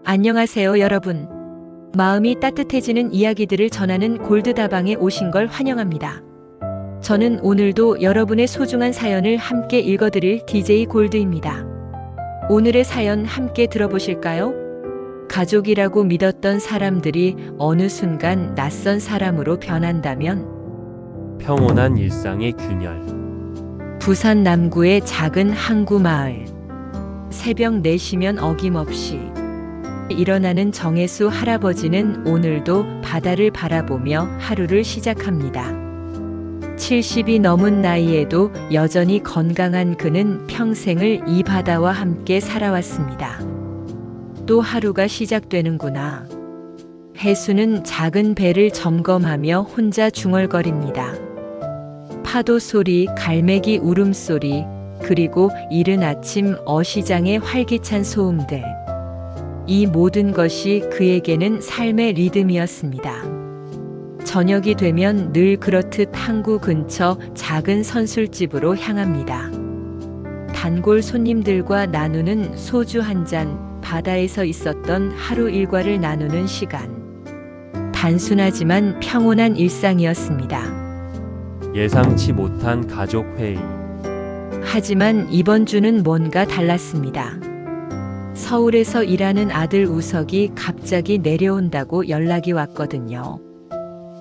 안녕하세요, 여러분. 마음이 따뜻해지는 이야기들을 전하는 골드다방에 오신 걸 환영합니다. 저는 오늘도 여러분의 소중한 사연을 함께 읽어드릴 DJ 골드입니다. 오늘의 사연 함께 들어보실까요? 가족이라고 믿었던 사람들이 어느 순간 낯선 사람으로 변한다면? 평온한 일상의 균열. 부산 남구의 작은 항구 마을. 새벽 4시면 어김없이 일어나는 정혜수 할아버지는 오늘도 바다를 바라보며 하루를 시작합니다. 70이 넘은 나이에도 여전히 건강한 그는 평생을 이 바다와 함께 살아왔습니다. 또 하루가 시작되는구나. 혜수는 작은 배를 점검하며 혼자 중얼거립니다. 파도 소리, 갈매기 울음소리, 그리고 이른 아침 어시장의 활기찬 소음들. 이 모든 것이 그에게는 삶의 리듬이었습니다. 저녁이 되면 늘 그렇듯 항구 근처 작은 선술집으로 향합니다. 단골 손님들과 나누는 소주 한 잔, 바다에서 있었던 하루 일과를 나누는 시간. 단순하지만 평온한 일상이었습니다. 예상치 못한 가족 회의. 하지만 이번 주는 뭔가 달랐습니다. 서울에서 일하는 아들 우석이 갑자기 내려온다고 연락이 왔거든요.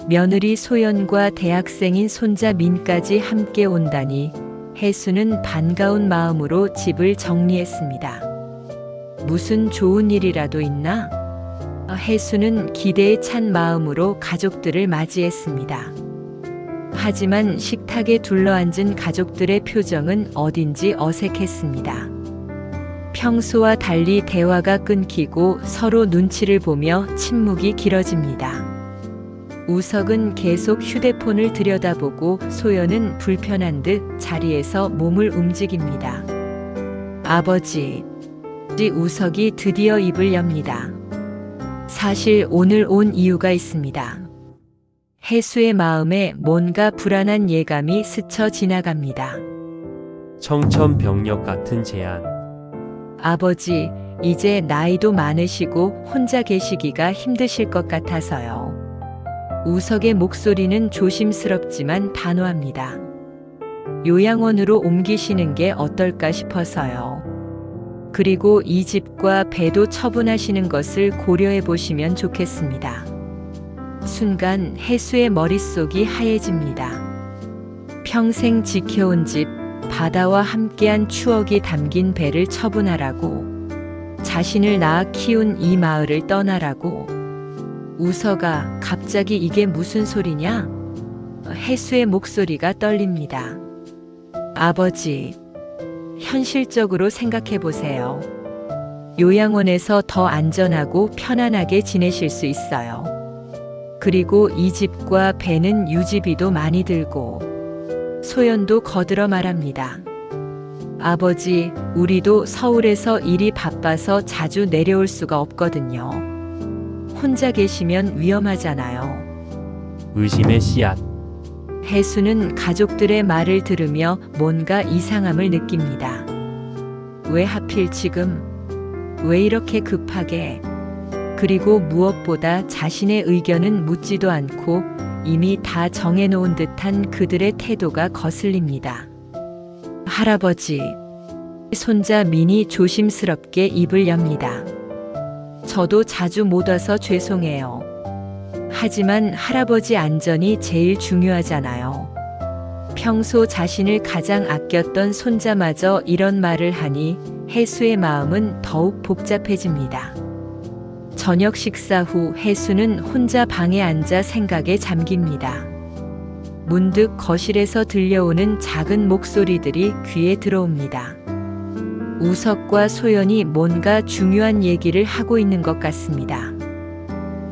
며느리 소연과 대학생인 손자 민까지 함께 온다니 혜수는 반가운 마음으로 집을 정리했습니다. 무슨 좋은 일이라도 있나? 혜수는 기대에 찬 마음으로 가족들을 맞이했습니다. 하지만 식탁에 둘러앉은 가족들의 표정은 어딘지 어색했습니다. 평소와 달리 대화가 끊기고 서로 눈치를 보며 침묵이 길어집니다. 우석은 계속 휴대폰을 들여다보고 소연은 불편한 듯 자리에서 몸을 움직입니다. 아버지. 우석이 드디어 입을 엽니다. 사실 오늘 온 이유가 있습니다. 혜수의 마음에 뭔가 불안한 예감이 스쳐 지나갑니다. 청천벽력 같은 제안. 아버지, 이제 나이도 많으시고 혼자 계시기가 힘드실 것 같아서요. 우석의 목소리는 조심스럽지만 단호합니다. 요양원으로 옮기시는 게 어떨까 싶어서요. 그리고 이 집과 배도 처분하시는 것을 고려해 보시면 좋겠습니다. 순간 혜수의 머릿속이 하얘집니다. 평생 지켜온 집, 바다와 함께한 추억이 담긴 배를 처분하라고, 자신을 낳아 키운 이 마을을 떠나라고. 우석아, 갑자기 이게 무슨 소리냐? 혜수의 목소리가 떨립니다. 아버지, 현실적으로 생각해 보세요. 요양원에서 더 안전하고 편안하게 지내실 수 있어요. 그리고 이 집과 배는 유지비도 많이 들고. 소연도 거들어 말합니다. 아버지, 우리도 서울에서 일이 바빠서 자주 내려올 수가 없거든요. 혼자 계시면 위험하잖아요. 의심의 씨앗. 혜수는 가족들의 말을 들으며 뭔가 이상함을 느낍니다. 왜 하필 지금? 왜 이렇게 급하게? 그리고 무엇보다 자신의 의견은 묻지도 않고 이미 다 정해놓은 듯한 그들의 태도가 거슬립니다. 할아버지. 손자 민이 조심스럽게 입을 엽니다. 저도 자주 못 와서 죄송해요. 하지만 할아버지 안전이 제일 중요하잖아요. 평소 자신을 가장 아꼈던 손자마저 이런 말을 하니 혜수의 마음은 더욱 복잡해집니다. 저녁 식사 후 혜수는 혼자 방에 앉아 생각에 잠깁니다. 문득 거실에서 들려오는 작은 목소리들이 귀에 들어옵니다. 우석과 소연이 뭔가 중요한 얘기를 하고 있는 것 같습니다.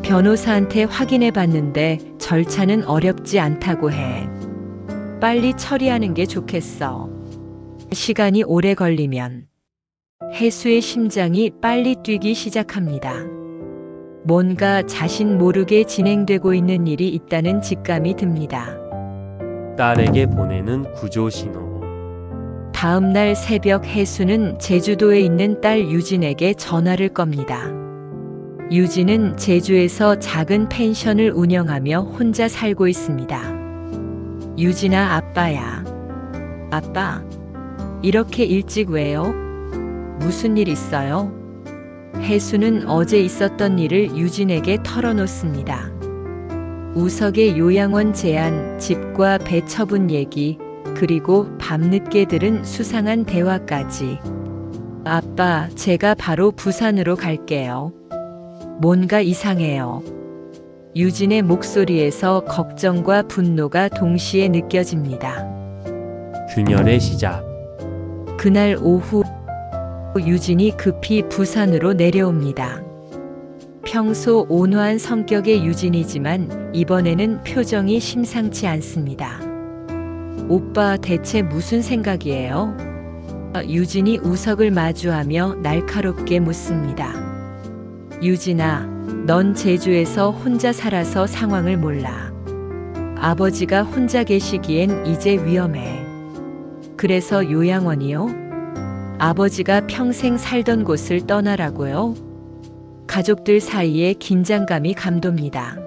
변호사한테 확인해 봤는데 절차는 어렵지 않다고 해. 빨리 처리하는 게 좋겠어. 시간이 오래 걸리면. 혜수의 심장이 빨리 뛰기 시작합니다. 뭔가 자신 모르게 진행되고 있는 일이 있다는 직감이 듭니다. 딸에게 보내는 구조 신호. 다음 날 새벽 혜수는 제주도에 있는 딸 유진에게 전화를 겁니다. 유진은 제주에서 작은 펜션을 운영하며 혼자 살고 있습니다. 유진아, 아빠야. 아빠, 이렇게 일찍 왜요? 무슨 일 있어요? 혜수는 어제 있었던 일을 유진에게 털어놓습니다. 우석의 요양원 제안, 집과 배 처분 얘기, 그리고 밤늦게 들은 수상한 대화까지. 아빠, 제가 바로 부산으로 갈게요. 뭔가 이상해요. 유진의 목소리에서 걱정과 분노가 동시에 느껴집니다. 균열의 시작. 그날 오후 유진이 급히 부산으로 내려옵니다. 평소 온화한 성격의 유진이지만 이번에는 표정이 심상치 않습니다. 오빠, 대체 무슨 생각이에요? 유진이 우석을 마주하며 날카롭게 묻습니다. 유진아, 넌 제주에서 혼자 살아서 상황을 몰라. 아버지가 혼자 계시기엔 이제 위험해. 그래서 요양원이요? 아버지가 평생 살던 곳을 떠나라고요? 가족들 사이에 긴장감이 감돕니다.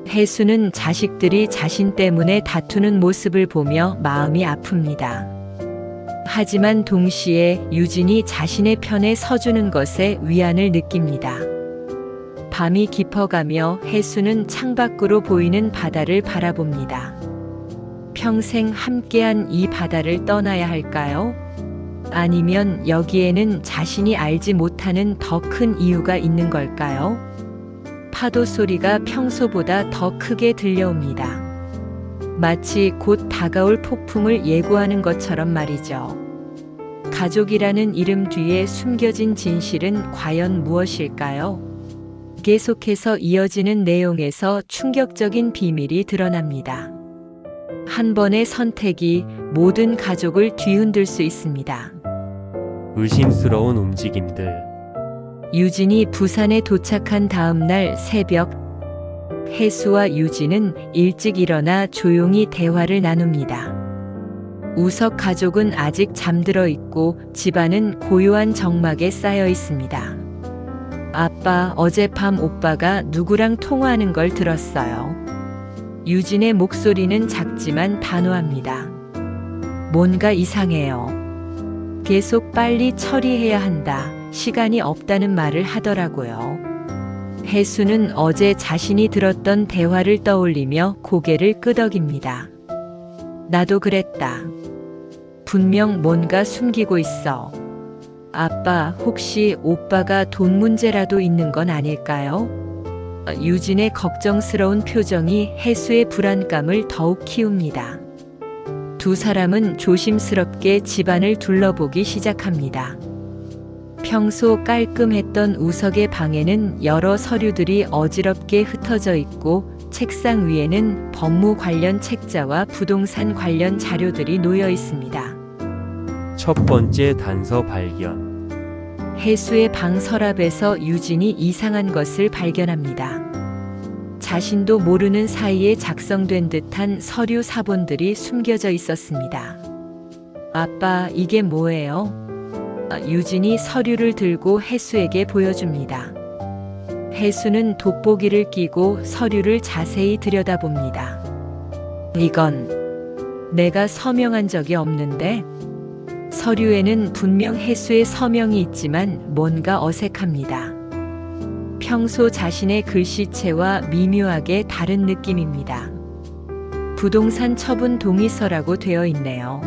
혜수는 자식들이 자신 때문에 다투는 모습을 보며 마음이 아픕니다. 하지만 동시에 유진이 자신의 편에 서주는 것에 위안을 느낍니다. 밤이 깊어가며 혜수는 창밖으로 보이는 바다를 바라봅니다. 평생 함께한 이 바다를 떠나야 할까요? 아니면 여기에는 자신이 알지 못하는 더 큰 이유가 있는 걸까요? 파도 소리가 평소보다 더 크게 들려옵니다. 마치 곧 다가올 폭풍을 예고하는 것처럼 말이죠. 가족이라는 이름 뒤에 숨겨진 진실은 과연 무엇일까요? 계속해서 이어지는 내용에서 충격적인 비밀이 드러납니다. 한 번의 선택이 모든 가족을 뒤흔들 수 있습니다. 의심스러운 움직임들. 유진이 부산에 도착한 다음 날 새벽, 혜수와 유진은 일찍 일어나 조용히 대화를 나눕니다. 우석 가족은 아직 잠들어 있고 집안은 고요한 정막에 쌓여 있습니다. 아빠, 어젯밤 오빠가 누구랑 통화하는 걸 들었어요. 유진의 목소리는 작지만 단호합니다. 뭔가 이상해요. 계속 빨리 처리해야 한다. 시간이 없다는 말을 하더라고요. 혜수는 어제 자신이 들었던 대화를 떠올리며 고개를 끄덕입니다. 나도 그랬다. 분명 뭔가 숨기고 있어. 아빠, 혹시 오빠가 돈 문제라도 있는 건 아닐까요? 유진의 걱정스러운 표정이 혜수의 불안감을 더욱 키웁니다. 두 사람은 조심스럽게 집안을 둘러보기 시작합니다. 평소 깔끔했던 우석의 방에는 여러 서류들이 어지럽게 흩어져 있고 책상 위에는 법무 관련 책자와 부동산 관련 자료들이 놓여 있습니다. 첫 번째 단서 발견. 혜수의 방 서랍에서 유진이 이상한 것을 발견합니다. 자신도 모르는 사이에 작성된 듯한 서류 사본들이 숨겨져 있었습니다. 아빠, 이게 뭐예요? 유진이 서류를 들고 혜수에게 보여줍니다. 혜수는 돋보기를 끼고 서류를 자세히 들여다봅니다. 이건 내가 서명한 적이 없는데? 서류에는 분명 혜수의 서명이 있지만 뭔가 어색합니다. 평소 자신의 글씨체와 미묘하게 다른 느낌입니다. 부동산 처분 동의서라고 되어 있네요.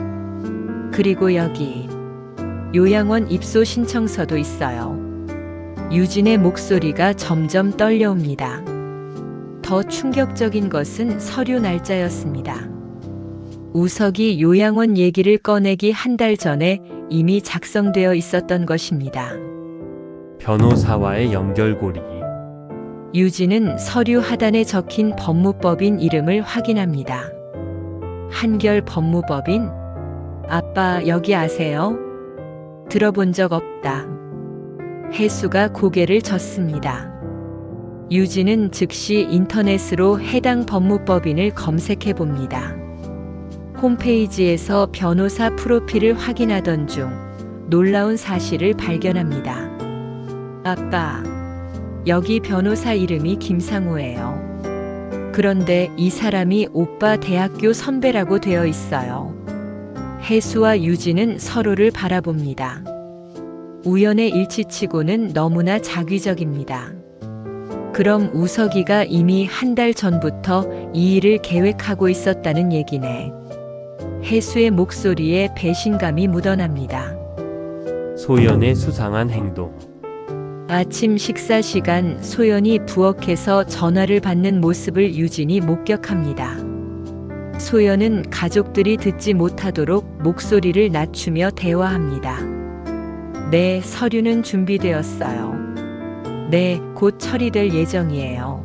그리고 여기 요양원 입소 신청서도 있어요. 유진의 목소리가 점점 떨려옵니다. 더 충격적인 것은 서류 날짜였습니다. 우석이 요양원 얘기를 꺼내기 한 달 전에 이미 작성되어 있었던 것입니다. 변호사와의 연결고리. 유진은 서류 하단에 적힌 법무법인 이름을 확인합니다. 한결 법무법인? 아빠, 여기 아세요? 들어본 적 없다. 혜수가 고개를 젓습니다. 유진은 즉시 인터넷으로 해당 법무법인을 검색해 봅니다. 홈페이지에서 변호사 프로필을 확인하던 중 놀라운 사실을 발견합니다. 아빠, 여기 변호사 이름이 김상우예요. 그런데 이 사람이 오빠 대학교 선배라고 되어 있어요. 혜수와 유진은 서로를 바라봅니다. 우연의 일치치고는 너무나 자기적입니다. 그럼 우석이가 이미 한 달 전부터 이 일을 계획하고 있었다는 얘기네. 혜수의 목소리에 배신감이 묻어납니다. 소연의 수상한 행동. 아침 식사 시간 소연이 부엌에서 전화를 받는 모습을 유진이 목격합니다. 소연은 가족들이 듣지 못하도록 목소리를 낮추며 대화합니다. 네, 서류는 준비되었어요. 네, 곧 처리될 예정이에요.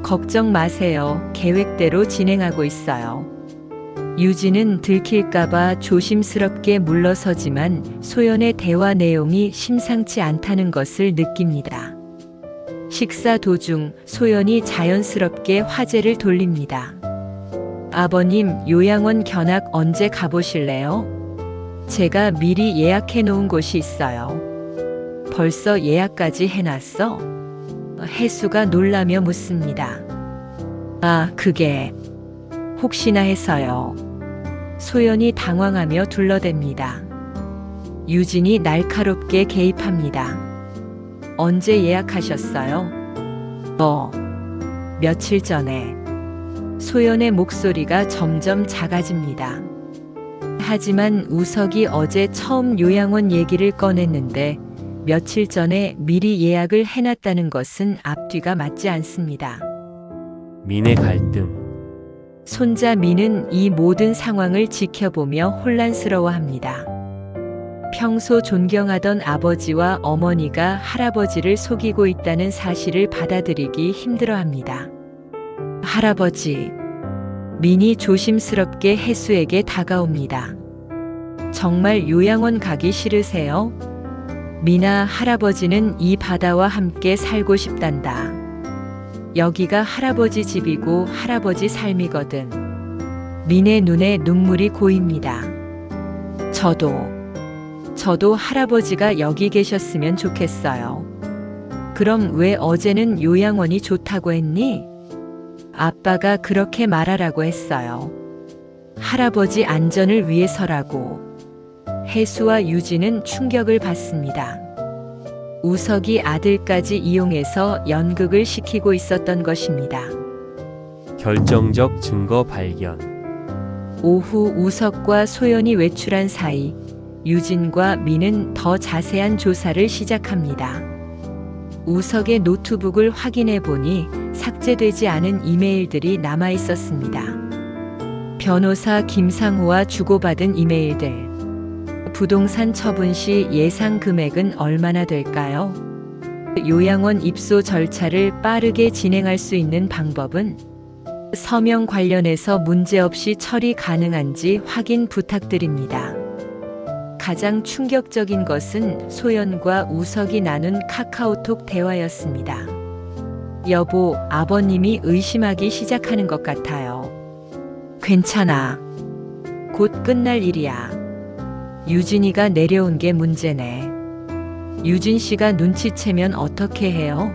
걱정 마세요. 계획대로 진행하고 있어요. 유진은 들킬까봐 조심스럽게 물러서지만 소연의 대화 내용이 심상치 않다는 것을 느낍니다. 식사 도중 소연이 자연스럽게 화제를 돌립니다. 아버님, 요양원 견학 언제 가보실래요? 제가 미리 예약해 놓은 곳이 있어요. 벌써 예약까지 해놨어? 혜수가 놀라며 묻습니다. 아, 그게 혹시나 해서요. 소연이 당황하며 둘러댑니다. 유진이 날카롭게 개입합니다. 언제 예약하셨어요? 며칠 전에. 소연의 목소리가 점점 작아집니다. 하지만 우석이 어제 처음 요양원 얘기를 꺼냈는데 며칠 전에 미리 예약을 해놨다는 것은 앞뒤가 맞지 않습니다. 민의 갈등. 손자 민은 이 모든 상황을 지켜보며 혼란스러워합니다. 평소 존경하던 아버지와 어머니가 할아버지를 속이고 있다는 사실을 받아들이기 힘들어합니다. 할아버지. 민이 조심스럽게 혜수에게 다가옵니다. 정말 요양원 가기 싫으세요? 민아, 할아버지는 이 바다와 함께 살고 싶단다. 여기가 할아버지 집이고 할아버지 삶이거든. 민의 눈에 눈물이 고입니다. 저도 할아버지가 여기 계셨으면 좋겠어요. 그럼 왜 어제는 요양원이 좋다고 했니? 아빠가 그렇게 말하라고 했어요. 할아버지 안전을 위해서라고. 혜수와 유진은 충격을 받습니다. 우석이 아들까지 이용해서 연극을 시키고 있었던 것입니다. 결정적 증거 발견. 오후 우석과 소연이 외출한 사이 유진과 민은 더 자세한 조사를 시작합니다. 우석의 노트북을 확인해 보니 삭제되지 않은 이메일들이 남아 있었습니다. 변호사 김상우와 주고받은 이메일들. 부동산 처분 시 예상 금액은 얼마나 될까요? 요양원 입소 절차를 빠르게 진행할 수 있는 방법은? 서명 관련해서 문제없이 처리 가능한지 확인 부탁드립니다. 가장 충격적인 것은 소연과 우석이 나눈 카카오톡 대화였습니다. 여보, 아버님이 의심하기 시작하는 것 같아요. 괜찮아. 곧 끝날 일이야. 유진이가 내려온 게 문제네. 유진 씨가 눈치채면 어떻게 해요?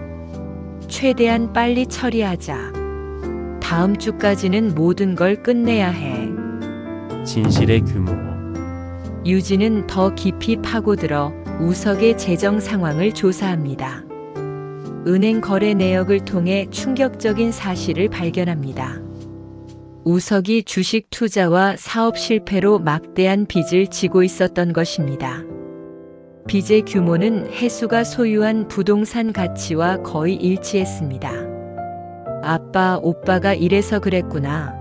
최대한 빨리 처리하자. 다음 주까지는 모든 걸 끝내야 해. 진실의 규모. 유진은 더 깊이 파고들어 우석의 재정 상황을 조사합니다. 은행 거래 내역을 통해 충격적인 사실을 발견합니다. 우석이 주식 투자와 사업 실패로 막대한 빚을 지고 있었던 것입니다. 빚의 규모는 혜수가 소유한 부동산 가치와 거의 일치했습니다. 아빠, 오빠가 이래서 그랬구나.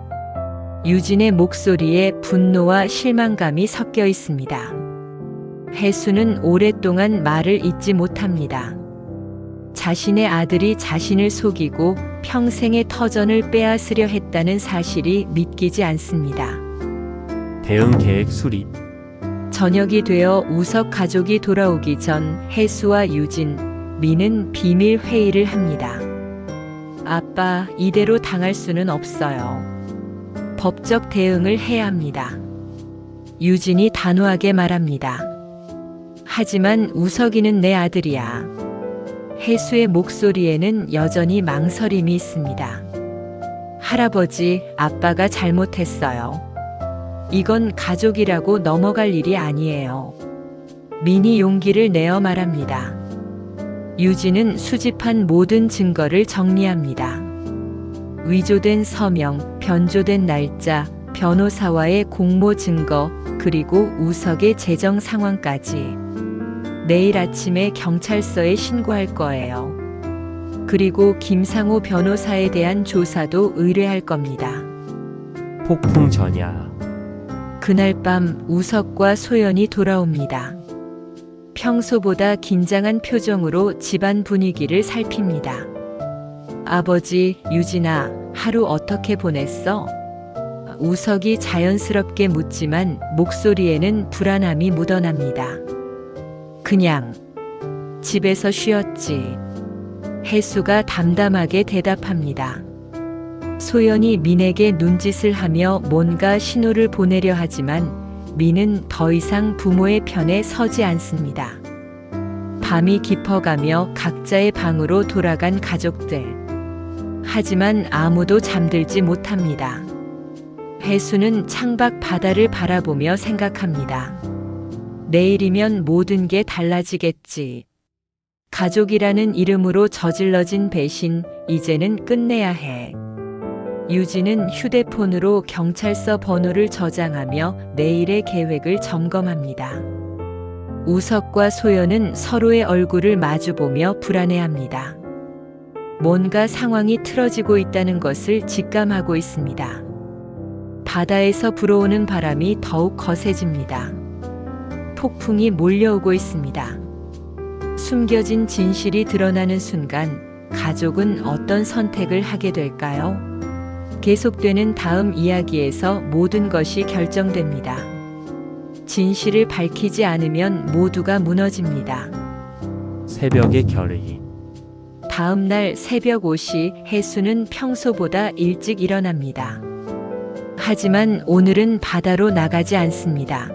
유진의 목소리에 분노와 실망감이 섞여 있습니다. 혜수는 오랫동안 말을 잇지 못합니다. 자신의 아들이 자신을 속이고 평생의 터전을 빼앗으려 했다는 사실이 믿기지 않습니다. 대응 계획 수립. 저녁이 되어 우석 가족이 돌아오기 전 혜수와 유진, 민은 비밀 회의를 합니다. 아빠, 이대로 당할 수는 없어요. 법적 대응을 해야 합니다. 유진이 단호하게 말합니다. 하지만 우석이는 내 아들이야. 혜수의 목소리에는 여전히 망설임이 있습니다. 할아버지, 아빠가 잘못했어요. 이건 가족이라고 넘어갈 일이 아니에요. 민이 용기를 내어 말합니다. 유진은 수집한 모든 증거를 정리합니다. 위조된 서명, 변조된 날짜, 변호사와의 공모 증거, 그리고 우석의 재정 상황까지. 내일 아침에 경찰서에 신고할 거예요. 그리고 김상호 변호사에 대한 조사도 의뢰할 겁니다. 폭풍 전야. 그날 밤 우석과 소연이 돌아옵니다. 평소보다 긴장한 표정으로 집안 분위기를 살핍니다. 아버지, 유진아, 하루 어떻게 보냈어? 우석이 자연스럽게 묻지만 목소리에는 불안함이 묻어납니다. 그냥 집에서 쉬었지. 혜수가 담담하게 대답합니다. 소연이 민에게 눈짓을 하며 뭔가 신호를 보내려 하지만 민은 더 이상 부모의 편에 서지 않습니다. 밤이 깊어가며 각자의 방으로 돌아간 가족들. 하지만 아무도 잠들지 못합니다. 혜수는 창밖 바다를 바라보며 생각합니다. 내일이면 모든 게 달라지겠지. 가족이라는 이름으로 저질러진 배신, 이제는 끝내야 해. 유진은 휴대폰으로 경찰서 번호를 저장하며 내일의 계획을 점검합니다. 우석과 소연은 서로의 얼굴을 마주보며 불안해합니다. 뭔가 상황이 틀어지고 있다는 것을 직감하고 있습니다. 바다에서 불어오는 바람이 더욱 거세집니다. 폭풍이 몰려오고 있습니다. 숨겨진 진실이 드러나는 순간 가족은 어떤 선택을 하게 될까요? 계속되는 다음 이야기에서 모든 것이 결정됩니다. 진실을 밝히지 않으면 모두가 무너집니다. 새벽의 결의. 다음 날 새벽 5시 혜수는 평소보다 일찍 일어납니다. 하지만 오늘은 바다로 나가지 않습니다.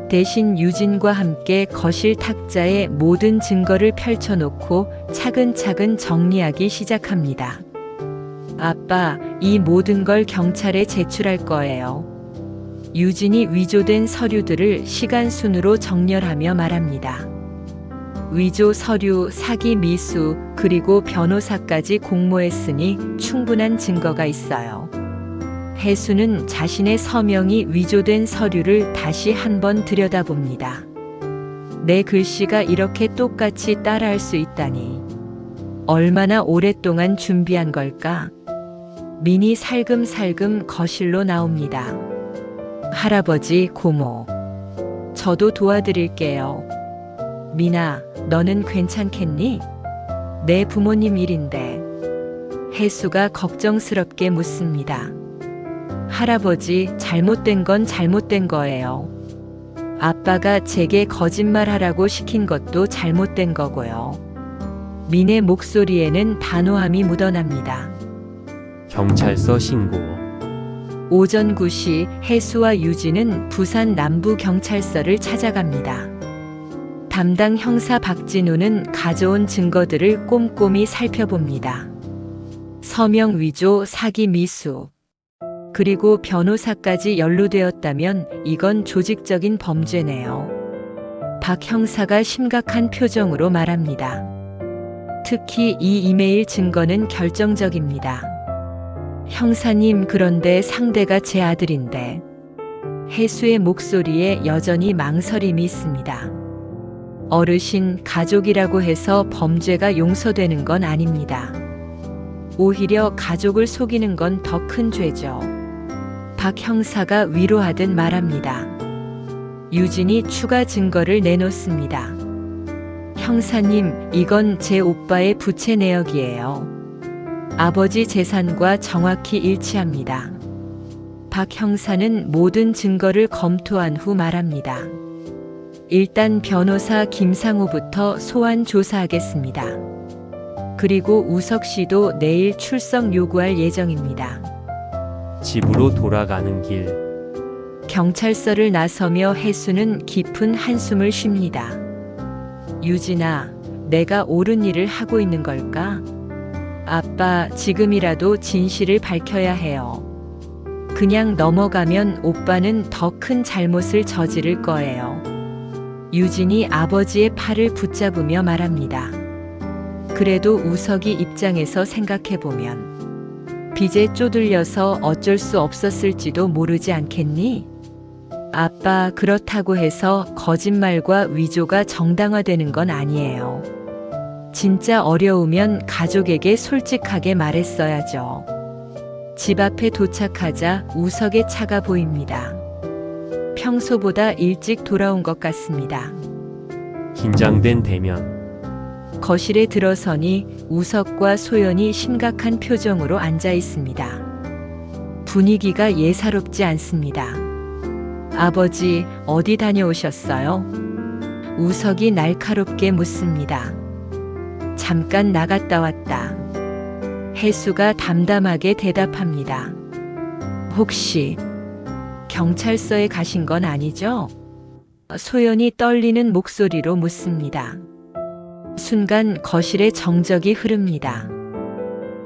대신 유진과 함께 거실 탁자에 모든 증거를 펼쳐놓고 차근차근 정리하기 시작합니다. 아빠, 이 모든 걸 경찰에 제출할 거예요. 유진이 위조된 서류들을 시간 순으로 정렬하며 말합니다. 위조 서류, 사기 미수, 그리고 변호사까지 공모했으니 충분한 증거가 있어요. 혜수는 자신의 서명이 위조된 서류를 다시 한번 들여다봅니다. 내 글씨가 이렇게 똑같이 따라할 수 있다니. 얼마나 오랫동안 준비한 걸까? 민이 살금살금 거실로 나옵니다. 할아버지, 고모. 저도 도와드릴게요. 민아, 너는 괜찮겠니? 내 부모님 일인데. 혜수가 걱정스럽게 묻습니다. 할아버지, 잘못된 건 잘못된 거예요. 아빠가 제게 거짓말하라고 시킨 것도 잘못된 거고요. 민의 목소리에는 단호함이 묻어납니다. 경찰서 신고. 오전 9시 혜수와 유진은 부산 남부경찰서를 찾아갑니다. 담당 형사 박진우는 가져온 증거들을 꼼꼼히 살펴봅니다. 서명 위조, 사기 미수, 그리고 변호사까지 연루되었다면 이건 조직적인 범죄네요. 박 형사가 심각한 표정으로 말합니다. 특히 이 이메일 증거는 결정적입니다. 형사님, 그런데 상대가 제 아들인데. 혜수의 목소리에 여전히 망설임이 있습니다. 어르신, 가족이라고 해서 범죄가 용서되는 건 아닙니다. 오히려 가족을 속이는 건 더 큰 죄죠. 박 형사가 위로하듯 말합니다. 유진이 추가 증거를 내놓습니다. 형사님, 이건 제 오빠의 부채 내역이에요. 아버지 재산과 정확히 일치합니다. 박 형사는 모든 증거를 검토한 후 말합니다. 일단 변호사 김상호부터 소환 조사하겠습니다. 그리고 우석 씨도 내일 출석 요구할 예정입니다. 집으로 돌아가는 길. 경찰서를 나서며 혜수는 깊은 한숨을 쉽니다. 유진아, 내가 옳은 일을 하고 있는 걸까? 아빠, 지금이라도 진실을 밝혀야 해요. 그냥 넘어가면 오빠는 더 큰 잘못을 저지를 거예요. 유진이 아버지의 팔을 붙잡으며 말합니다. 그래도 우석이 입장에서 생각해보면 빚에 쪼들려서 어쩔 수 없었을지도 모르지 않겠니? 아빠, 그렇다고 해서 거짓말과 위조가 정당화되는 건 아니에요. 진짜 어려우면 가족에게 솔직하게 말했어야죠. 집 앞에 도착하자 우석의 차가 보입니다. 평소보다 일찍 돌아온 것 같습니다. 긴장된 대면. 거실에 들어서니 우석과 소연이 심각한 표정으로 앉아 있습니다. 분위기가 예사롭지 않습니다. 아버지, 어디 다녀오셨어요? 우석이 날카롭게 묻습니다. 잠깐 나갔다 왔다. 혜수가 담담하게 대답합니다. 혹시 경찰서에 가신 건 아니죠? 소연이 떨리는 목소리로 묻습니다. 순간 거실에 정적이 흐릅니다.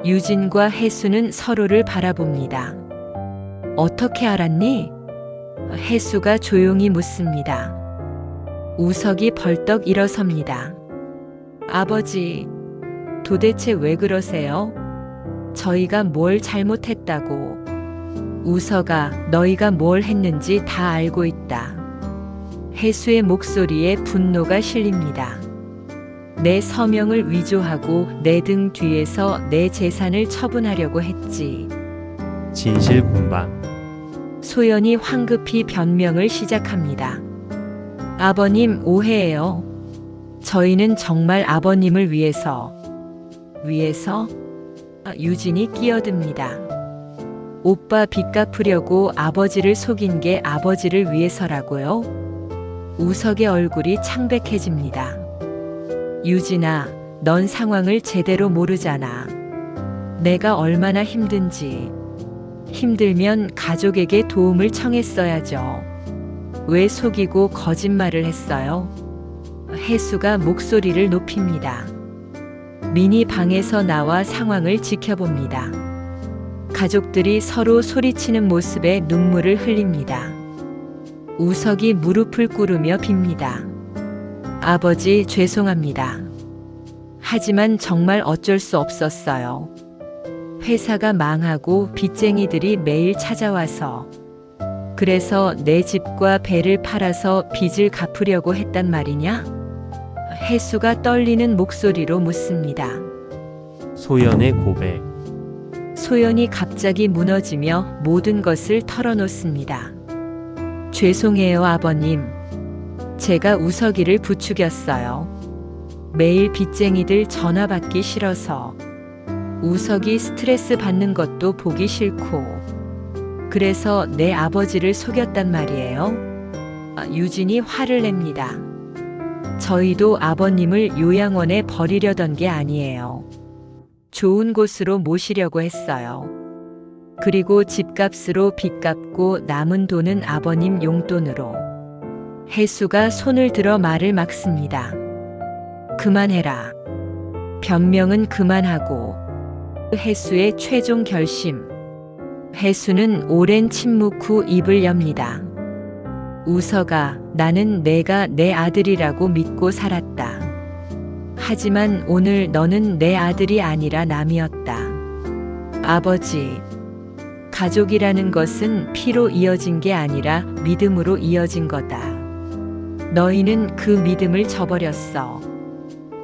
유진과 혜수는 서로를 바라봅니다. 어떻게 알았니? 혜수가 조용히 묻습니다. 우석이 벌떡 일어섭니다. 아버지, 도대체 왜 그러세요? 저희가 뭘 잘못했다고. 우석아, 너희가 뭘 했는지 다 알고 있다. 혜수의 목소리에 분노가 실립니다. 내 서명을 위조하고 내 등 뒤에서 내 재산을 처분하려고 했지. 진실 공방. 소연이 황급히 변명을 시작합니다. 아버님, 오해예요. 저희는 정말 아버님을 위해서. 유진이 끼어듭니다. 오빠 빚 갚으려고 아버지를 속인 게 아버지를 위해서라고요? 우석의 얼굴이 창백해집니다. 유진아, 넌 상황을 제대로 모르잖아. 내가 얼마나 힘든지. 힘들면 가족에게 도움을 청했어야죠. 왜 속이고 거짓말을 했어요? 혜수가 목소리를 높입니다. 민이 방에서 나와 상황을 지켜봅니다. 가족들이 서로 소리치는 모습에 눈물을 흘립니다. 우석이 무릎을 꿇으며 빕니다. 아버지, 죄송합니다. 하지만 정말 어쩔 수 없었어요. 회사가 망하고 빚쟁이들이 매일 찾아와서. 그래서 내 집과 배를 팔아서 빚을 갚으려고 했단 말이냐? 혜수가 떨리는 목소리로 묻습니다. 소연의 고백. 소연이 갑자기 무너지며 모든 것을 털어놓습니다. 죄송해요, 아버님. 제가 우석이를 부추겼어요. 매일 빚쟁이들 전화 받기 싫어서. 우석이 스트레스 받는 것도 보기 싫고. 그래서 내 아버지를 속였단 말이에요. 유진이 화를 냅니다. 저희도 아버님을 요양원에 버리려던 게 아니에요. 좋은 곳으로 모시려고 했어요. 그리고 집값으로 빚 갚고 남은 돈은 아버님 용돈으로. 혜수가 손을 들어 말을 막습니다. 그만해라. 변명은 그만하고. 혜수의 최종 결심. 혜수는 오랜 침묵 후 입을 엽니다. 우석아, 나는 내가 내 아들이라고 믿고 살았다. 하지만 오늘 너는 내 아들이 아니라 남이었다. 아버지, 가족이라는 것은 피로 이어진 게 아니라 믿음으로 이어진 거다. 너희는 그 믿음을 저버렸어.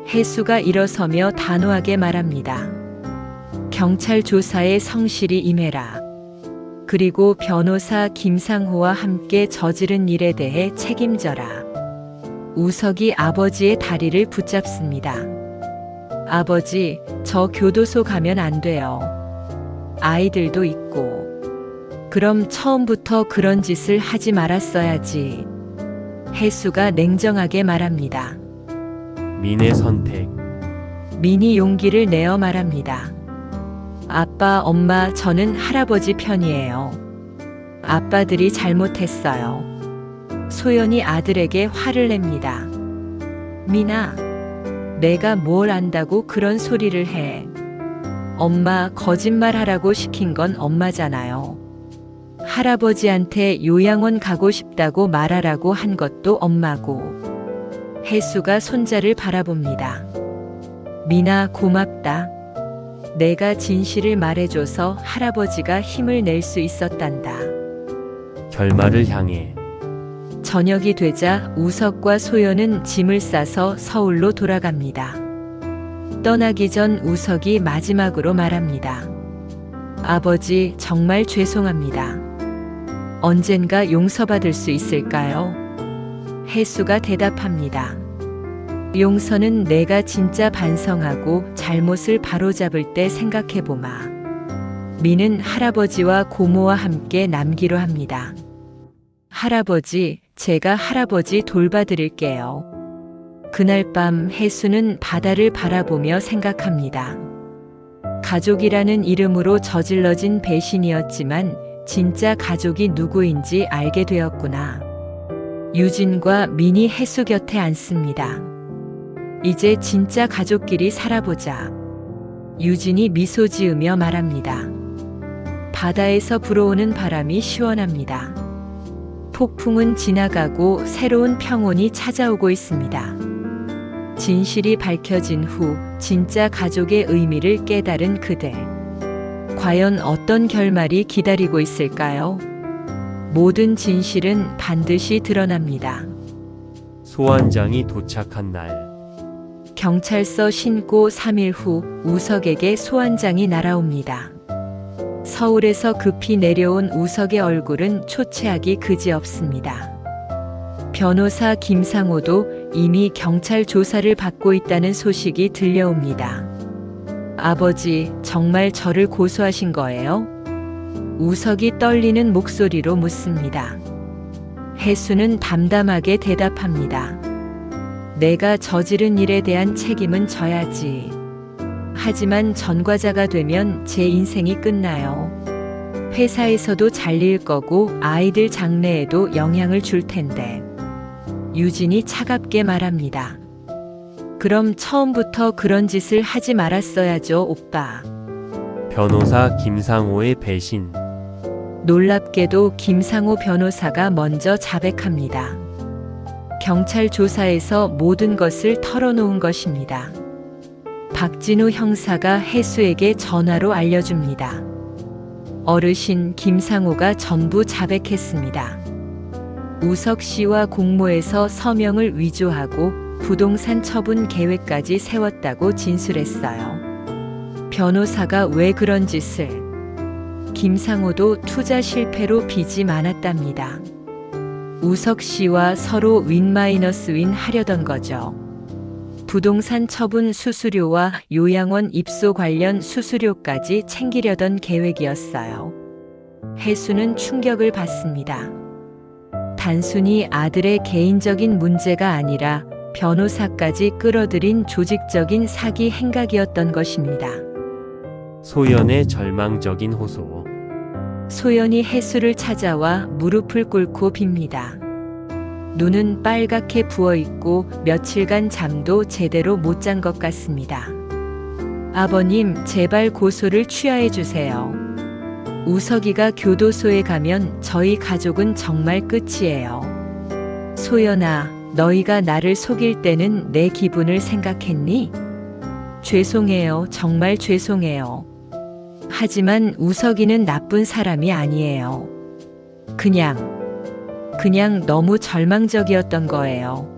혜수가 일어서며 단호하게 말합니다. 경찰 조사에 성실히 임해라. 그리고 변호사 김상호와 함께 저지른 일에 대해 책임져라. 우석이 아버지의 다리를 붙잡습니다. 아버지, 저 교도소 가면 안 돼요. 아이들도 있고. 그럼 처음부터 그런 짓을 하지 말았어야지. 혜수가 냉정하게 말합니다. 민의 선택. 민이 용기를 내어 말합니다. 아빠, 엄마, 저는 할아버지 편이에요. 아빠들이 잘못했어요. 소연이 아들에게 화를 냅니다. 민아, 내가 뭘 안다고 그런 소리를 해. 엄마, 거짓말하라고 시킨 건 엄마잖아요. 할아버지한테 요양원 가고 싶다고 말하라고 한 것도 엄마고. 혜수가 손자를 바라봅니다. 미나, 고맙다. 내가 진실을 말해줘서 할아버지가 힘을 낼 수 있었단다. 결말을 향해 저녁이 되자 우석과 소연은 짐을 싸서 서울로 돌아갑니다. 떠나기 전 우석이 마지막으로 말합니다. 아버지, 정말 죄송합니다. 언젠가 용서받을 수 있을까요? 혜수가 대답합니다. 용서는 내가 진짜 반성하고 잘못을 바로잡을 때 생각해보마. 미는 할아버지와 고모와 함께 남기로 합니다. 할아버지, 제가 할아버지 돌봐드릴게요. 그날 밤 혜수는 바다를 바라보며 생각합니다. 가족이라는 이름으로 저질러진 배신이었지만 진짜 가족이 누구인지 알게 되었구나. 유진과 민이 혜수 곁에 앉습니다. 이제 진짜 가족끼리 살아보자. 유진이 미소 지으며 말합니다. 바다에서 불어오는 바람이 시원합니다. 폭풍은 지나가고 새로운 평온이 찾아오고 있습니다. 진실이 밝혀진 후 진짜 가족의 의미를 깨달은 그들. 과연 어떤 결말이 기다리고 있을까요? 모든 진실은 반드시 드러납니다. 소환장이 도착한 날 경찰서 신고 3일 후 우석에게 소환장이 날아옵니다. 서울에서 급히 내려온 우석의 얼굴은 초췌하기 그지없습니다. 변호사 김상호도 이미 경찰 조사를 받고 있다는 소식이 들려옵니다. 아버지, 정말 저를 고소하신 거예요? 우석이 떨리는 목소리로 묻습니다. 혜수는 담담하게 대답합니다. 내가 저지른 일에 대한 책임은 져야지. 하지만 전과자가 되면 제 인생이 끝나요. 회사에서도 잘릴 거고 아이들 장래에도 영향을 줄 텐데. 유진이 차갑게 말합니다. 그럼 처음부터 그런 짓을 하지 말았어야죠, 오빠. 변호사 김상호의 배신 놀랍게도 김상호 변호사가 먼저 자백합니다. 경찰 조사에서 모든 것을 털어놓은 것입니다. 박진우 형사가 혜수에게 전화로 알려줍니다. 어르신 김상호가 전부 자백했습니다. 우석 씨와 공모해서 서명을 위조하고 부동산 처분 계획까지 세웠다고 진술했어요. 변호사가 왜 그런 짓을? 김상호도 투자 실패로 빚이 많았답니다. 우석 씨와 서로 윈 하려던 거죠. 부동산 처분 수수료와 요양원 입소 관련 수수료까지 챙기려던 계획이었어요. 혜수는 충격을 받습니다. 단순히 아들의 개인적인 문제가 아니라 변호사까지 끌어들인 조직적인 사기 행각이었던 것입니다. 소연의 절망적인 호소 소연이 혜수를 찾아와 무릎을 꿇고 빕니다. 눈은 빨갛게 부어있고 며칠간 잠도 제대로 못 잔 것 같습니다. 아버님, 제발 고소를 취하해 주세요. 우석이가 교도소에 가면 저희 가족은 정말 끝이에요. 소연아, 너희가 나를 속일 때는 내 기분을 생각했니? 죄송해요. 정말 죄송해요. 하지만 우석이는 나쁜 사람이 아니에요. 그냥 너무 절망적이었던 거예요.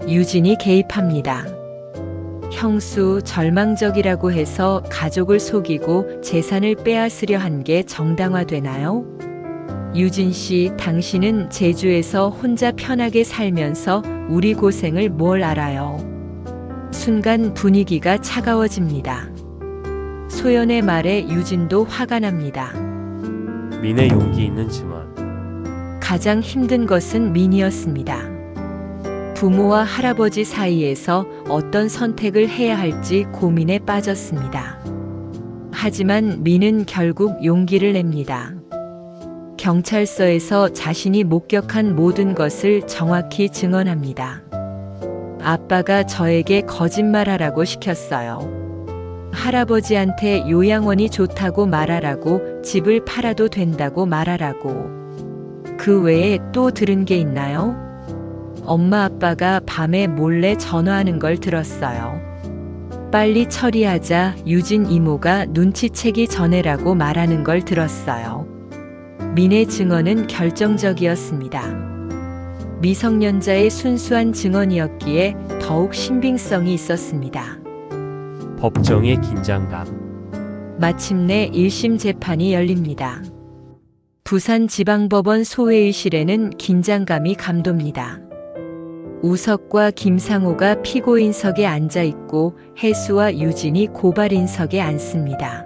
유진이 개입합니다. 형수, 절망적이라고 해서 가족을 속이고 재산을 빼앗으려 한 게 정당화되나요? 유진 씨, 당신은 제주에서 혼자 편하게 살면서 우리 고생을 뭘 알아요? 순간 분위기가 차가워집니다. 소연의 말에 유진도 화가 납니다. 민의 용기 있는 증언 가장 힘든 것은 민이었습니다. 부모와 할아버지 사이에서 어떤 선택을 해야 할지 고민에 빠졌습니다. 하지만 민은 결국 용기를 냅니다. 경찰서에서 자신이 목격한 모든 것을 정확히 증언합니다. 아빠가 저에게 거짓말하라고 시켰어요. 할아버지한테 요양원이 좋다고 말하라고, 집을 팔아도 된다고 말하라고. 그 외에 또 들은 게 있나요? 엄마 아빠가 밤에 몰래 전화하는 걸 들었어요. 빨리 처리하자, 유진 이모가 눈치채기 전에라고 말하는 걸 들었어요. 민의 증언은 결정적이었습니다. 미성년자의 순수한 증언이었기에 더욱 신빙성이 있었습니다. 법정의 긴장감. 마침내 1심 재판이 열립니다. 부산지방법원 소회의실에는 긴장감이 감돕니다. 우석과 김상호가 피고인석에 앉아 있고 혜수와 유진이 고발인석에 앉습니다.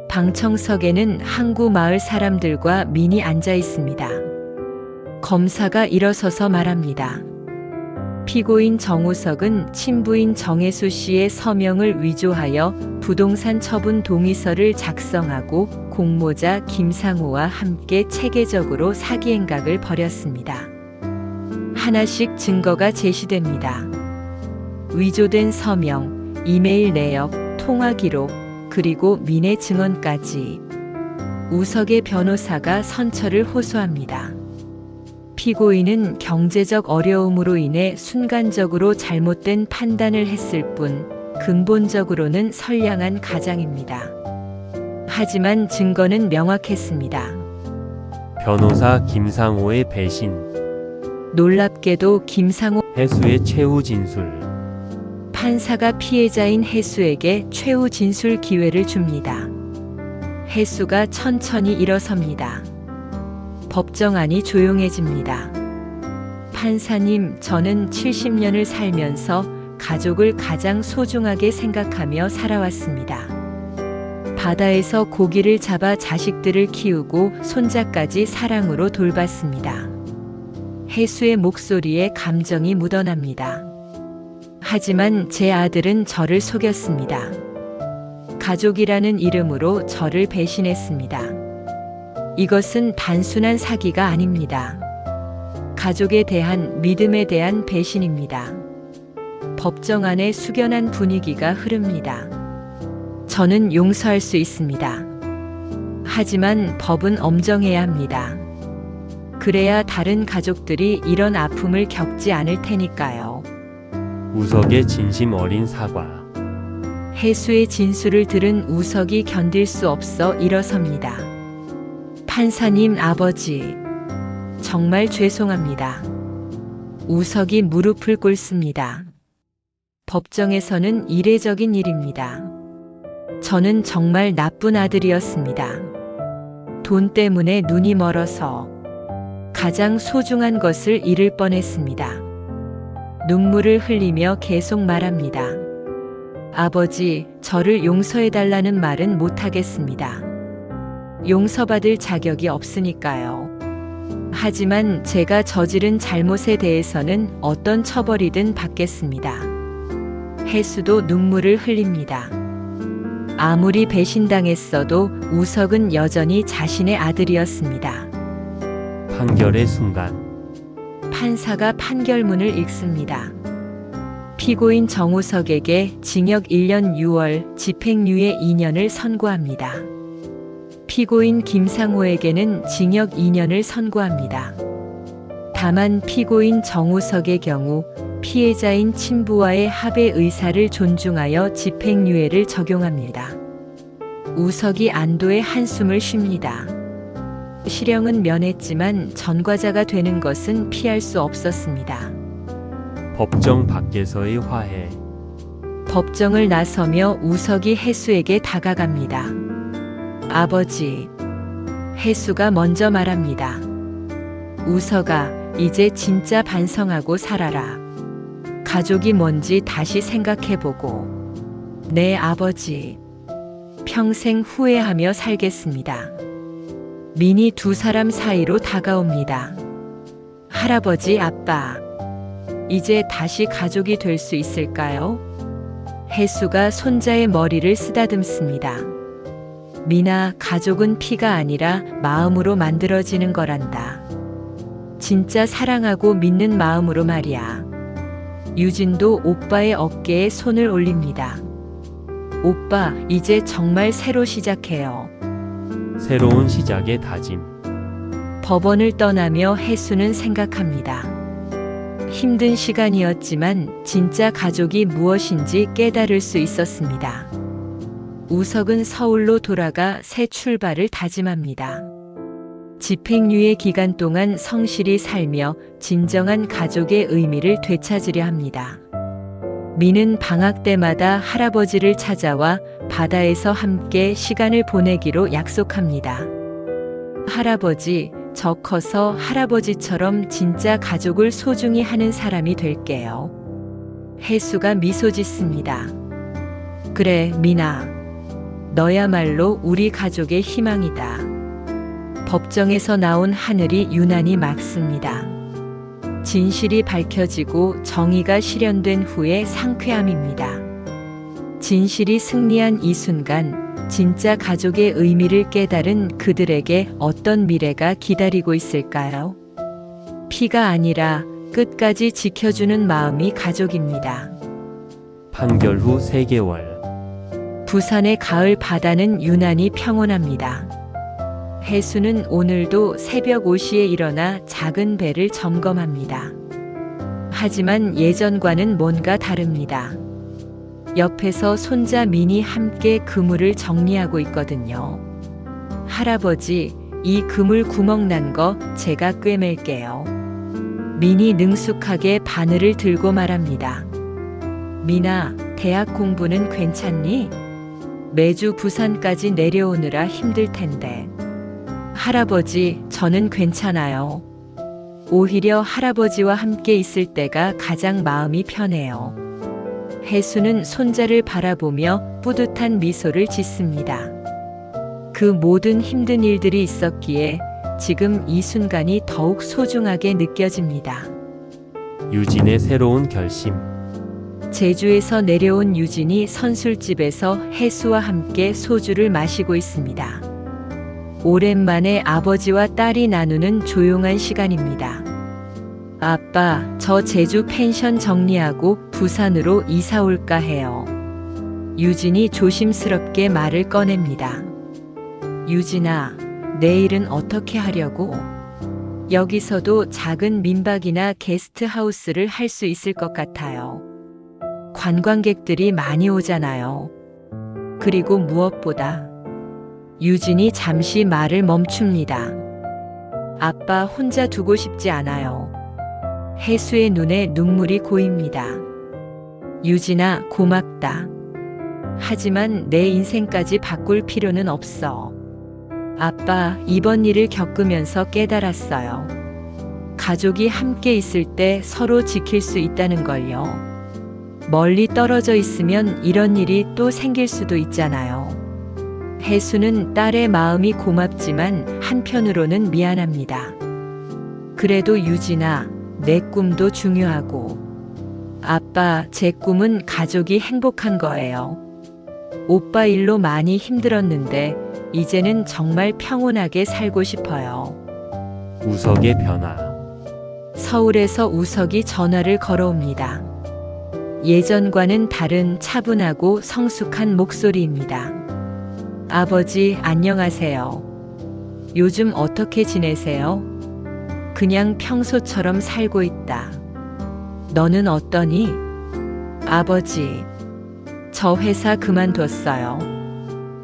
방청석에는 항구 마을 사람들과 민이 앉아 있습니다. 검사가 일어서서 말합니다. 피고인 정우석은 친부인 정혜수 씨의 서명을 위조하여 부동산 처분 동의서를 작성하고 공모자 김상호와 함께 체계적으로 사기 행각을 벌였습니다. 하나씩 증거가 제시됩니다. 위조된 서명, 이메일 내역, 통화 기록, 그리고 민의 증언까지. 우석의 변호사가 선처를 호소합니다. 피고인은 경제적 어려움으로 인해 순간적으로 잘못된 판단을 했을 뿐 근본적으로는 선량한 가장입니다. 하지만 증거는 명확했습니다. 변호사 김상호의 배신. 놀랍게도 김상호 혜수의 최후 진술. 판사가 피해자인 혜수에게 최후 진술 기회를 줍니다. 혜수가 천천히 일어섭니다. 법정안이 조용해집니다. 판사님, 저는 70년을 살면서 가족을 가장 소중하게 생각하며 살아왔습니다. 바다에서 고기를 잡아 자식들을 키우고 손자까지 사랑으로 돌봤습니다. 혜수의 목소리에 감정이 묻어납니다. 하지만 제 아들은 저를 속였습니다. 가족이라는 이름으로 저를 배신했습니다. 이것은 단순한 사기가 아닙니다. 가족에 대한 믿음에 대한 배신입니다. 법정 안에 숙연한 분위기가 흐릅니다. 저는 용서할 수 있습니다. 하지만 법은 엄정해야 합니다. 그래야 다른 가족들이 이런 아픔을 겪지 않을 테니까요. 우석의 진심 어린 사과. 혜수의 진술을 들은 우석이 견딜 수 없어 일어섭니다. 판사님, 아버지, 정말 죄송합니다. 우석이 무릎을 꿇습니다. 법정에서는 이례적인 일입니다. 저는 정말 나쁜 아들이었습니다. 돈 때문에 눈이 멀어서 가장 소중한 것을 잃을 뻔했습니다. 눈물을 흘리며 계속 말합니다. 아버지, 저를 용서해달라는 말은 못하겠습니다. 용서받을 자격이 없으니까요. 하지만 제가 저지른 잘못에 대해서는 어떤 처벌이든 받겠습니다. 혜수도 눈물을 흘립니다. 아무리 배신당했어도 우석은 여전히 자신의 아들이었습니다. 판결의 순간. 판사가 판결문을 읽습니다. 피고인 정우석에게 징역 1년 6월, 집행유예 2년을 선고합니다. 피고인 김상호에게는 징역 2년을 선고합니다. 다만 피고인 정우석의 경우 피해자인 친부와의 합의 의사를 존중하여 집행유예를 적용합니다. 우석이 안도의 한숨을 쉽니다. 실형은 면했지만 전과자가 되는 것은 피할 수 없었습니다. 법정 밖에서의 화해. 법정을 나서며 우석이 혜수에게 다가갑니다. 아버지. 혜수가 먼저 말합니다. 우석아, 이제 진짜 반성하고 살아라. 가족이 뭔지 다시 생각해보고. 네, 아버지. 평생 후회하며 살겠습니다. 민이 두 사람 사이로 다가옵니다. 할아버지, 아빠. 이제 다시 가족이 될 수 있을까요? 혜수가 손자의 머리를 쓰다듬습니다. 민아, 가족은 피가 아니라 마음으로 만들어지는 거란다. 진짜 사랑하고 믿는 마음으로 말이야. 유진도 오빠의 어깨에 손을 올립니다. 오빠, 이제 정말 새로 시작해요. 새로운 시작의 다짐. 법원을 떠나며 혜수는 생각합니다. 힘든 시간이었지만 진짜 가족이 무엇인지 깨달을 수 있었습니다. 우석은 서울로 돌아가 새 출발을 다짐합니다. 집행유예 기간 동안 성실히 살며 진정한 가족의 의미를 되찾으려 합니다. 미는 방학 때마다 할아버지를 찾아와 바다에서 함께 시간을 보내기로 약속합니다. 할아버지, 저 커서 할아버지처럼 진짜 가족을 소중히 하는 사람이 될게요. 혜수가 미소 짓습니다. 그래, 미나. 너야말로 우리 가족의 희망이다. 법정에서 나온 하늘이 유난히 맑습니다. 진실이 밝혀지고 정의가 실현된 후의 상쾌함입니다. 진실이 승리한 이 순간, 진짜 가족의 의미를 깨달은 그들에게 어떤 미래가 기다리고 있을까요? 피가 아니라 끝까지 지켜주는 마음이 가족입니다. 판결 후 3개월. 부산의 가을 바다는 유난히 평온합니다. 혜수는 오늘도 새벽 5시에 일어나 작은 배를 점검합니다. 하지만 예전과는 뭔가 다릅니다. 옆에서 손자 민이 함께 그물을 정리하고 있거든요. 할아버지, 이 그물 구멍 난 거 제가 꿰맬게요. 민이 능숙하게 바늘을 들고 말합니다. 미나, 대학 공부는 괜찮니? 매주 부산까지 내려오느라 힘들 텐데. 할아버지, 저는 괜찮아요. 오히려 할아버지와 함께 있을 때가 가장 마음이 편해요. 혜수는 손자를 바라보며 뿌듯한 미소를 짓습니다. 그 모든 힘든 일들이 있었기에 지금 이 순간이 더욱 소중하게 느껴집니다. 유진의 새로운 결심. 제주에서 내려온 유진이 선술집에서 혜수와 함께 소주를 마시고 있습니다. 오랜만에 아버지와 딸이 나누는 조용한 시간입니다. 아빠, 저 제주 펜션 정리하고 부산으로 이사 올까 해요. 유진이 조심스럽게 말을 꺼냅니다. 유진아, 내일은 어떻게 하려고? 여기서도 작은 민박이나 게스트하우스를 할 수 있을 것 같아요. 관광객들이 많이 오잖아요. 그리고 무엇보다 유진이 잠시 말을 멈춥니다. 아빠 혼자 두고 싶지 않아요. 혜수의 눈에 눈물이 고입니다. 유진아, 고맙다. 하지만 내 인생까지 바꿀 필요는 없어. 아빠, 이번 일을 겪으면서 깨달았어요. 가족이 함께 있을 때 서로 지킬 수 있다는 걸요. 멀리 떨어져 있으면 이런 일이 또 생길 수도 있잖아요. 혜수는 딸의 마음이 고맙지만 한편으로는 미안합니다. 그래도 유진아, 내 꿈도 중요하고. 아빠, 제 꿈은 가족이 행복한 거예요. 오빠 일로 많이 힘들었는데 이제는 정말 평온하게 살고 싶어요. 우석의 변화. 서울에서 우석이 전화를 걸어옵니다. 예전과는 다른 차분하고 성숙한 목소리입니다. 아버지, 안녕하세요. 요즘 어떻게 지내세요? 그냥 평소처럼 살고 있다. 너는 어떠니? 아버지, 저 회사 그만뒀어요.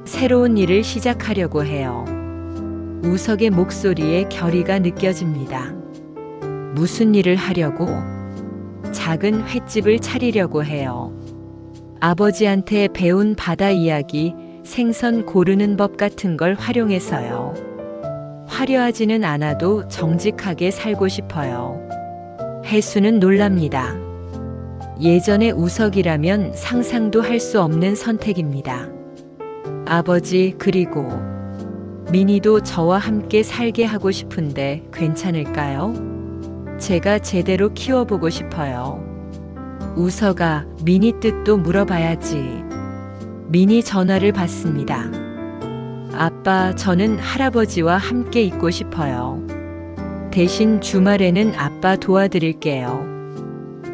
새로운 일을 시작하려고 해요. 우석의 목소리에 결의가 느껴집니다. 무슨 일을 하려고? 작은 횟집을 차리려고 해요. 아버지한테 배운 바다 이야기, 생선 고르는 법 같은 걸 활용해서요. 화려하지는 않아도 정직하게 살고 싶어요. 혜수는 놀랍니다. 예전의 우석이라면 상상도 할 수 없는 선택입니다. 아버지, 그리고 민희도 저와 함께 살게 하고 싶은데 괜찮을까요? 제가 제대로 키워보고 싶어요. 우석아, 민희 뜻도 물어봐야지. 민희 전화를 받습니다. 아빠, 저는 할아버지와 함께 있고 싶어요. 대신 주말에는 아빠 도와드릴게요.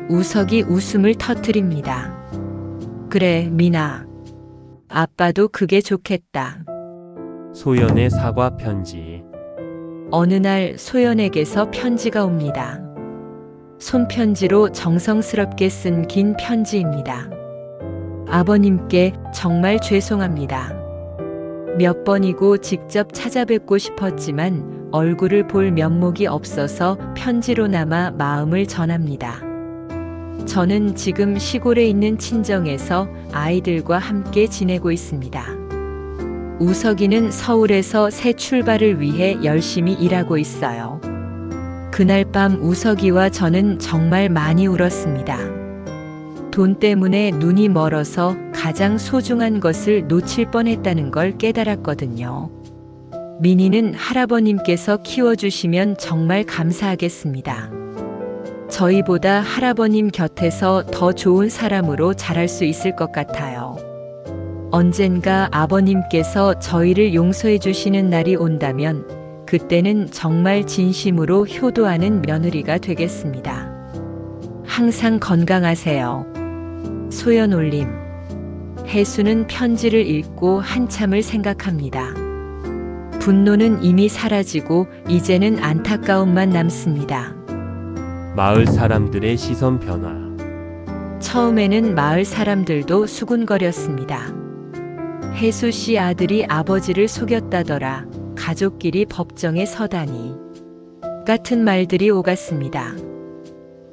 우석이 웃음을 터뜨립니다. 그래, 미나. 아빠도 그게 좋겠다. 소연의 사과 편지. 어느 날 소연에게서 편지가 옵니다. 손편지로 정성스럽게 쓴 긴 편지입니다. 아버님께 정말 죄송합니다. 몇 번이고 직접 찾아뵙고 싶었지만 얼굴을 볼 면목이 없어서 편지로나마 마음을 전합니다. 저는 지금 시골에 있는 친정에서 아이들과 함께 지내고 있습니다. 우석이는 서울에서 새 출발을 위해 열심히 일하고 있어요. 그날 밤 우석이와 저는 정말 많이 울었습니다. 돈 때문에 눈이 멀어서 가장 소중한 것을 놓칠 뻔했다는 걸 깨달았거든요. 민희는 할아버님께서 키워주시면 정말 감사하겠습니다. 저희보다 할아버님 곁에서 더 좋은 사람으로 자랄 수 있을 것 같아요. 언젠가 아버님께서 저희를 용서해 주시는 날이 온다면 그때는 정말 진심으로 효도하는 며느리가 되겠습니다. 항상 건강하세요. 소연 올림. 혜수는 편지를 읽고 한참을 생각합니다. 분노는 이미 사라지고 이제는 안타까움만 남습니다. 마을 사람들의 시선 변화. 처음에는 마을 사람들도 수군거렸습니다. 혜수 씨 아들이 아버지를 속였다더라. 가족끼리 법정에 서다니. 같은 말들이 오갔습니다.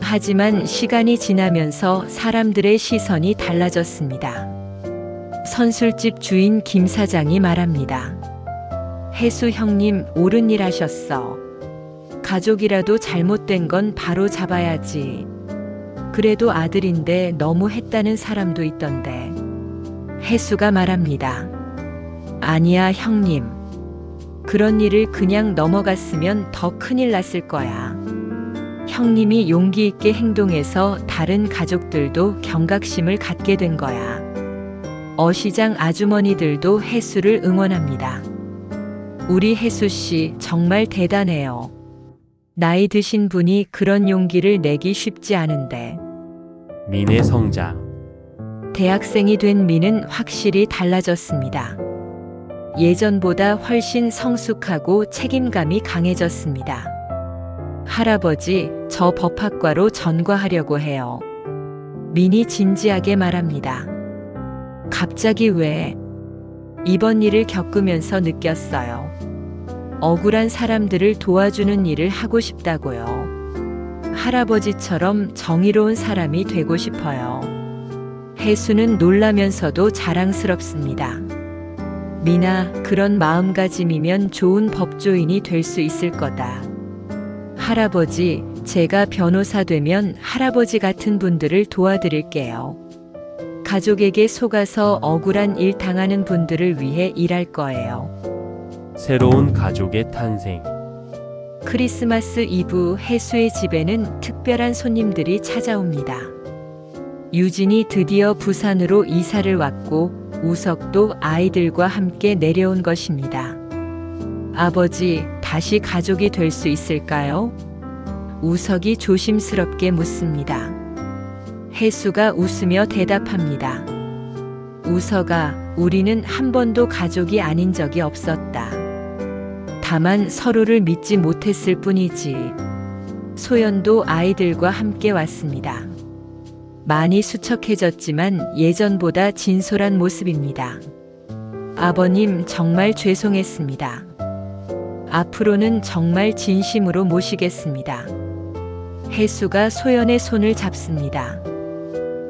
하지만 시간이 지나면서 사람들의 시선이 달라졌습니다. 선술집 주인 김 사장이 말합니다. 혜수 형님 옳은 일 하셨어. 가족이라도 잘못된 건 바로 잡아야지. 그래도 아들인데 너무 했다는 사람도 있던데. 혜수가 말합니다. 아니야 형님. 그런 일을 그냥 넘어갔으면 더 큰일 났을 거야. 형님이 용기 있게 행동해서 다른 가족들도 경각심을 갖게 된 거야. 어시장 아주머니들도 혜수를 응원합니다. 우리 혜수 씨 정말 대단해요. 나이 드신 분이 그런 용기를 내기 쉽지 않은데. 민의 성장. 대학생이 된 민은 확실히 달라졌습니다. 예전보다 훨씬 성숙하고 책임감이 강해졌습니다. 할아버지, 저 법학과로 전과하려고 해요. 민이 진지하게 말합니다. 갑자기 왜? 이번 일을 겪으면서 느꼈어요. 억울한 사람들을 도와주는 일을 하고 싶다고요. 할아버지처럼 정의로운 사람이 되고 싶어요. 혜수는 놀라면서도 자랑스럽습니다. 미나, 그런 마음가짐이면 좋은 법조인이 될 수 있을 거다. 할아버지, 제가 변호사 되면 할아버지 같은 분들을 도와드릴게요. 가족에게 속아서 억울한 일 당하는 분들을 위해 일할 거예요. 새로운 가족의 탄생. 크리스마스 이브 혜수의 집에는 특별한 손님들이 찾아옵니다. 유진이 드디어 부산으로 이사를 왔고 우석도 아이들과 함께 내려온 것입니다. 아버지, 다시 가족이 될 수 있을까요? 우석이 조심스럽게 묻습니다. 혜수가 웃으며 대답합니다. 우석아, 우리는 한 번도 가족이 아닌 적이 없었다. 다만 서로를 믿지 못했을 뿐이지. 소연도 아이들과 함께 왔습니다. 많이 수척해졌지만 예전보다 진솔한 모습입니다. 아버님, 정말 죄송했습니다. 앞으로는 정말 진심으로 모시겠습니다. 혜수가 소연의 손을 잡습니다.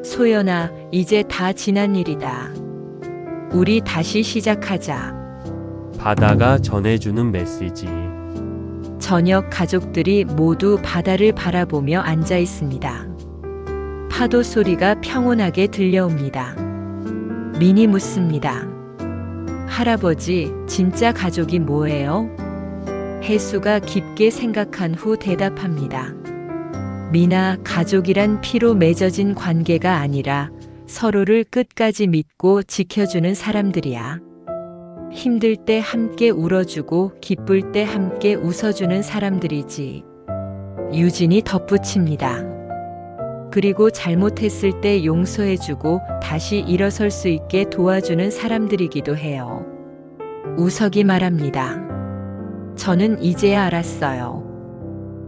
소연아, 이제 다 지난 일이다. 우리 다시 시작하자. 바다가 전해주는 메시지. 저녁 가족들이 모두 바다를 바라보며 앉아 있습니다. 파도 소리가 평온하게 들려옵니다. 민이 묻습니다. 할아버지, 진짜 가족이 뭐예요? 혜수가 깊게 생각한 후 대답합니다. 미나, 가족이란 피로 맺어진 관계가 아니라 서로를 끝까지 믿고 지켜주는 사람들이야. 힘들 때 함께 울어주고 기쁠 때 함께 웃어주는 사람들이지. 유진이 덧붙입니다. 그리고 잘못했을 때 용서해주고 다시 일어설 수 있게 도와주는 사람들이기도 해요. 우석이 말합니다. 저는 이제야 알았어요.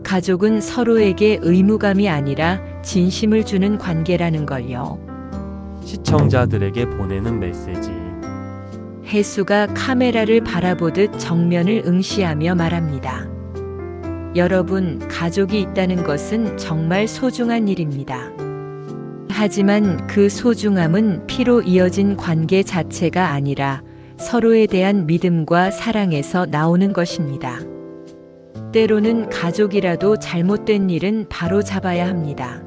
가족은 서로에게 의무감이 아니라 진심을 주는 관계라는 걸요. 시청자들에게 보내는 메시지. 혜수가 카메라를 바라보듯 정면을 응시하며 말합니다. 여러분, 가족이 있다는 것은 정말 소중한 일입니다. 하지만 그 소중함은 피로 이어진 관계 자체가 아니라 서로에 대한 믿음과 사랑에서 나오는 것입니다. 때로는 가족이라도 잘못된 일은 바로 잡아야 합니다.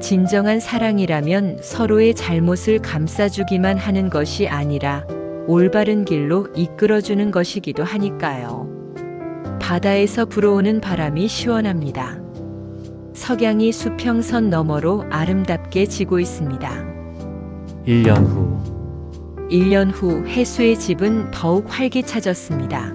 진정한 사랑이라면 서로의 잘못을 감싸주기만 하는 것이 아니라 올바른 길로 이끌어주는 것이기도 하니까요. 바다에서 불어오는 바람이 시원합니다. 석양이 수평선 너머로 아름답게 지고 있습니다. 1년 후 1년 후 혜수의 집은 더욱 활기차졌습니다.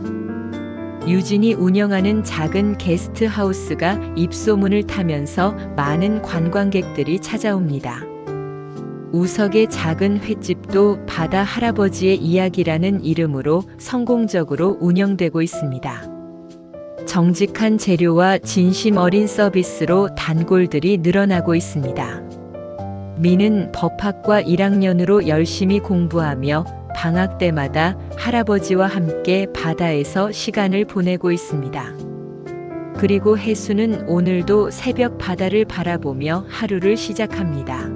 유진이 운영하는 작은 게스트하우스가 입소문을 타면서 많은 관광객들이 찾아옵니다. 우석의 작은 횟집도 바다 할아버지의 이야기라는 이름으로 성공적으로 운영되고 있습니다. 정직한 재료와 진심 어린 서비스로 단골들이 늘어나고 있습니다. 미는 법학과 1학년으로 열심히 공부하며 방학 때마다 할아버지와 함께 바다에서 시간을 보내고 있습니다. 그리고 혜수는 오늘도 새벽 바다를 바라보며 하루를 시작합니다.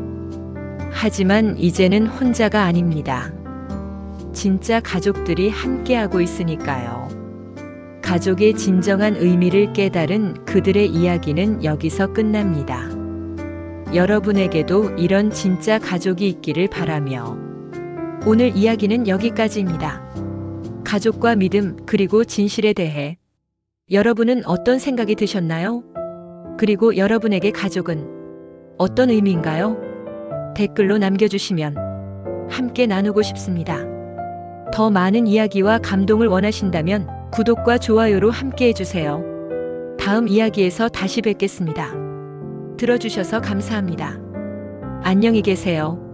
하지만 이제는 혼자가 아닙니다. 진짜 가족들이 함께하고 있으니까요. 가족의 진정한 의미를 깨달은 그들의 이야기는 여기서 끝납니다. 여러분에게도 이런 진짜 가족이 있기를 바라며 오늘 이야기는 여기까지입니다. 가족과 믿음 그리고 진실에 대해 여러분은 어떤 생각이 드셨나요? 그리고 여러분에게 가족은 어떤 의미인가요? 댓글로 남겨주시면 함께 나누고 싶습니다. 더 많은 이야기와 감동을 원하신다면 구독과 좋아요로 함께 해주세요. 다음 이야기에서 다시 뵙겠습니다. 들어주셔서 감사합니다. 안녕히 계세요.